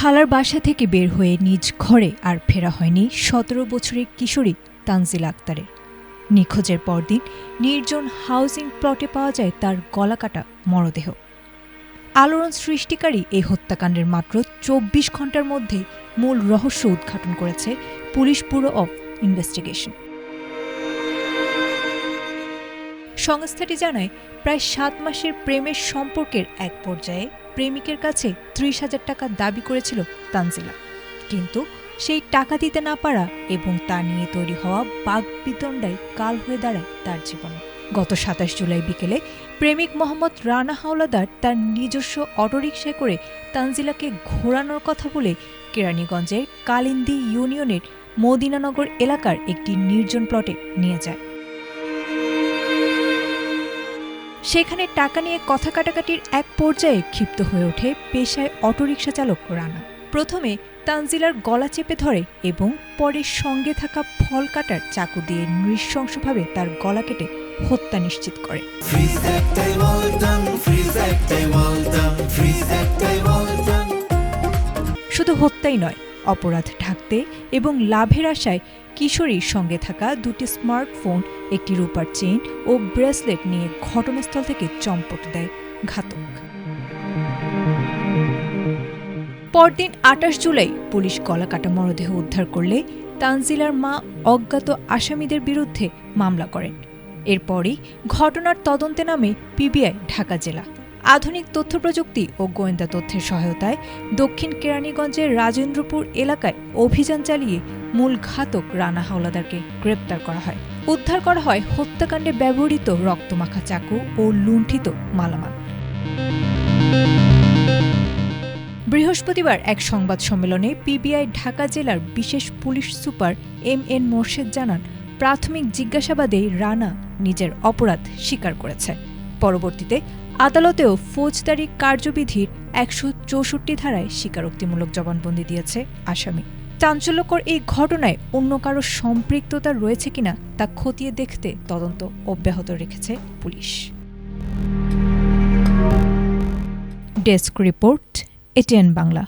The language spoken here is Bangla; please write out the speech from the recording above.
খালার বাসা থেকে বের হয়ে নিজ ঘরে আর ফেরা হয়নি ১৭ বছরের কিশোরী তানজিলা আক্তারের। নিখোঁজের পরদিন নির্জন হাউজিং প্লটে পাওয়া যায় তার গলাকাটা মরদেহ। আলোড়ন সৃষ্টিকারী এই হত্যাকাণ্ডের মাত্র ২৪ ঘণ্টার মধ্যে মূল রহস্য উদ্ঘাটন করেছে পুলিশ ব্যুরো অব ইনভেস্টিগেশন। সংস্থাটি জানায়, প্রায় ৭ মাসের প্রেমের সম্পর্কের এক পর্যায়ে প্রেমিকের কাছে ৩০,০০০ টাকা দাবি করেছিল তানজিলা, কিন্তু সেই টাকা দিতে না পারা এবং তা নিয়ে তৈরি হওয়া বাগবিতণ্ডায় কাল হয়ে দাঁড়ায় তার জীবনে। গত ২৭ জুলাই বিকেলে প্রেমিক মোহাম্মদ রানা হাওলাদার তার নিজস্ব অটোরিকশায় করে তানজিলাকে ঘোরানোর কথা বলে কেরানীগঞ্জের কালিন্দী ইউনিয়নের মদিনানগর এলাকার একটি নির্জন প্লটে নিয়ে যায়। সেখানে টাকা নিয়ে কথা কাটাকাটির এক পর্যায়ে ক্ষিপ্ত হয়ে ওঠে পেশায় অটোরিকশা চালক রানা। প্রথমে তানজিলার গলা চেপে ধরে এবং পরে সঙ্গে থাকা ফল কাটার চাকু দিয়ে নৃশংসভাবে তার গলা কেটে হত্যা নিশ্চিত করে। শুধু হত্যাই নয়, অপরাধ ঢাকতে এবং লাভের আশায় কিশোরীর সঙ্গে থাকা ২টি স্মার্টফোন, একটি রূপার চেইন ও ব্রেসলেট নিয়ে ঘটনাস্থল থেকে চম্পট দেয় ঘাতক। পরদিন ২৮ জুলাই পুলিশ গলাকাটা মরদেহ উদ্ধার করলে তানজিলার মা অজ্ঞাত আসামিদের বিরুদ্ধে মামলা করেন। এরপরই ঘটনার তদন্তে নামে পিবিআই ঢাকা জেলা। আধুনিক তথ্যপ্রযুক্তি ও গোয়েন্দা তথ্যের সহায়তায় দক্ষিণ কেরানীগঞ্জের রাজেন্দ্রপুর এলাকায় অভিযান চালিয়ে মূল ঘাতক রানা হাওলাদারকে গ্রেপ্তার করা হয়। উদ্ধার করা হয় হত্যাকাণ্ডে ব্যবহৃত রক্তমাখা চাকু ও লুণ্ঠিত মালামাল। বৃহস্পতিবার এক সংবাদ সম্মেলনে পিবিআই ঢাকা জেলার বিশেষ পুলিশ সুপার এম.এন. মোরশেদ জানান, প্রাথমিক জিজ্ঞাসাবাদে রানা নিজের অপরাধ স্বীকার করেছে। পরবর্তীতে আদালতেও ফৌজদারি কার্যবিধির ১৬৪ ধারায় স্বীকারোক্তিমূলক জবানবন্দি দিয়েছে আসামি। চাঞ্চল্যকর এই ঘটনায় অন্য কারো সম্পৃক্ততা রয়েছে কিনা তা খতিয়ে দেখতে তদন্ত অব্যাহত রেখেছে police. Desk report, ATN Bangla.